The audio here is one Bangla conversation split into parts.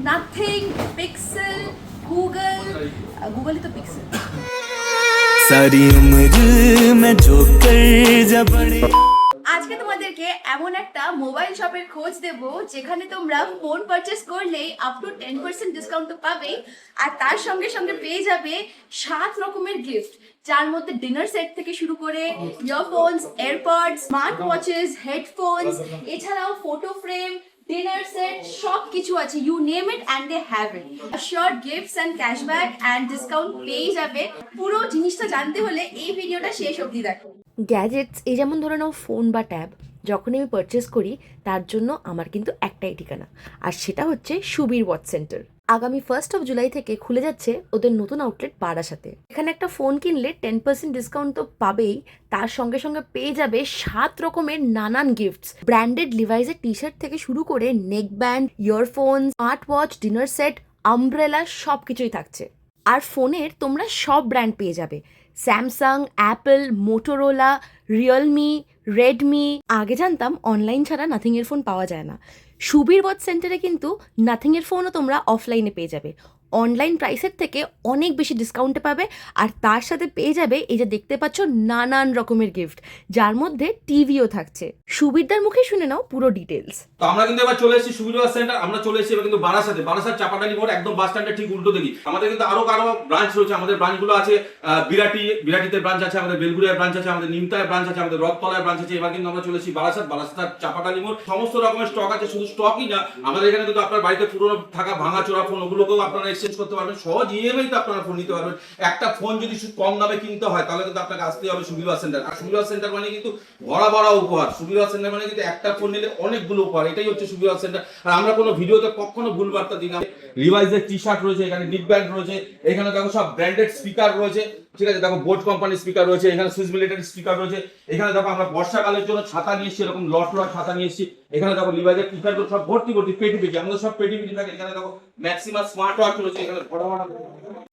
নাথিং, পিক্সেল, গুগল, গুগলই তো পিক্সেল। सारी उम्र में जो कर जा बड़े। আজকে তোমাদেরকে এমন একটা মোবাইল শপের খোঁজ দেব যেখানে তোমরা ফোন পারচেস করলেই আপ টু 10% ডিসকাউন্ট তো পাবেই, আর তার সঙ্গে সঙ্গে পেয়ে যাবে 7 রকমের গিফট, যার মধ্যে ডিনার সেট থেকে শুরু করে earphones, AirPods, smart watches, headphones, এছাড়াও ফটো ফ্রেম, ডিনার সেট সব কিছু আছে। You name it and they have it. Sure gifts and cashback and discount পেয়ে যাবে। পুরো জিনিসটা জানতে হলে এই ভিডিওটা শেষ অবধি দেখো। গ্যাজেটস এই যেমন ধরে নাও ফোন বা ট্যাব, যখনই আমি পারচেস করি তার জন্য আমার কিন্তু একটাই ঠিকানা, আর সেটা হচ্ছে সুবীর ওয়াচ সেন্টার। আগামী 1 জুলাই থেকে খুলে যাচ্ছে ওদের নতুন আউটলেট বারাসাতে। এখানে একটা ফোন কিনলে 10% ডিসকাউন্ট তো পাবেই, তার সঙ্গে সঙ্গে পেয়ে যাবে 7 রকমের নানান গিফটস। ব্র্যান্ডেড লিভাইসের টি শার্ট থেকে শুরু করে neck band, earphone, smart watch, dinner set, umbrella সব কিছুই থাকছে। আর ফোনের তোমরা সব ব্র্যান্ড পেয়ে যাবে, Samsung, Apple, Motorola, Realme, Redmi. আগে জানতাম অনলাইন ছাড়া নাথিংয়ের ফোন পাওয়া যায় না। সুবীর ওয়াচ সেন্টারে কিন্তু নাথিংয়ের ফোনও তোমরা অফলাইনে পেয়ে যাবে। অনলাইন প্রাইসের থেকে অনেক বেশি ডিসকাউন্টে পাবে, আর তার সাথে পেয়ে যাবে এই যে দেখতে পাচ্ছ নানান রকমের গিফট, যার মধ্যে টিভিও থাকছে। সুবীরদার মুখে শুনে নাও পুরো ডিটেলস। তো আমরা কিন্তু এবার চলে এসেছি সুবীর ওয়াচ সেন্টার। আমরা চলে এসেছি এবার কিন্তু বারাসাত চাপাটালি মোড়, একদম বাস স্ট্যান্ডের ঠিক উল্টো দিকে। আমাদের কিন্তু আরো ব্রাঞ্চ রয়েছে। আমাদের ব্রাঞ্চগুলো আছে বিরাটিতে ব্রাঞ্চ আছে, আমাদের বেলগুড়িয়ায় ব্রাঞ্চ আছে, আমাদের নিমতায় ব্রাঞ্চ আছে, আমাদের রথতলায় ব্রাঞ্চ আছে। এবার কিন্তু আমরা চলে এসেছি বারাসাত চাপাটালি মোড়। সমস্ত রকমের স্টক আছে, শুধু স্টকই না, আমাদের এখানে কিন্তু আপনার বাড়িতে পুরনো থাকা ভাঙা চোরা ফোন ওগুলোকেও আপনারা এক্সচেঞ্জ করতে পারবেন। সহজ ইএমআই তে আপনারা ফোন নিতে পারবেন। একটা ফোন যদি কম দামে কিনতে হয় তাহলে কিন্তু আপনাকে আসতে হবে সুবীর ওয়াচ সেন্টার। আর সুবীর ওয়াচ সেন্টার মানে কিন্তু ভরা উপহার। সুবীর ওয়াচ সেন্টার মানে কিন্তু একটা ফোন নিলে অনেকগুলো উপহার, এটাই হচ্ছে সুবীর ওয়াচ সেন্টার। আর আমরা কোনো ভিডিওতে কখনো ভুল বার্তা দিই না। লিভাইসের টি শার্ট রয়েছে, এখানে নিক ব্যান্ড রয়েছে, এখানে দেখো সব ব্র্যান্ডেড স্পিকার রয়েছে, ঠিক আছে, দেখো বোট কোম্পানির স্পিকার রয়েছে, এখানে সুইস মিলিটারি স্পিকার রয়েছে, এখানে দেখো আমরা বর্ষাকালের জন্য ছাতা নিয়ে এসেছি, এরকম লট ছাতা নিয়ে এসেছি। এখানে দেখো লিভাইসের টি শার্ট সব ভর্তি পেটি, আমাদের সব পেটি থাকে। এখানে দেখো ম্যাক্সিমাম স্মার্ট ওয়াচ রয়েছে, এখানে বড়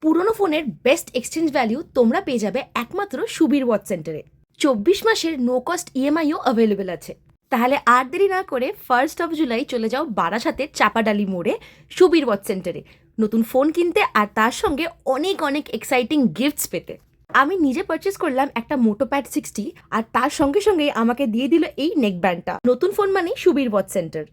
পুরোনো ফোনের বেস্ট এক্সচেঞ্জ ভ্যালু তোমরা পেয়ে যাবে একমাত্র সুবীর ওয়াচ সেন্টারে। 24 মাসের নো কস্ট ইএমআইও অ্যাভেলেবেল আছে। তাহলে আর দেরি না করে 1 জুলাই চলে যাও বারাসাতের চাপাডালি মোড়ে সুবীর ওয়াচ সেন্টারে নতুন ফোন কিনতে, আর তার সঙ্গে অনেক এক্সাইটিং গিফটস পেতে। আমি নিজে পারচেস করলাম একটা মোটোপ্যাড 60, আর তার সঙ্গে সঙ্গে আমাকে দিয়ে দিল এই নেক ব্যান্ডটা। নতুন ফোন মানেই সুবীর ওয়াচ সেন্টার।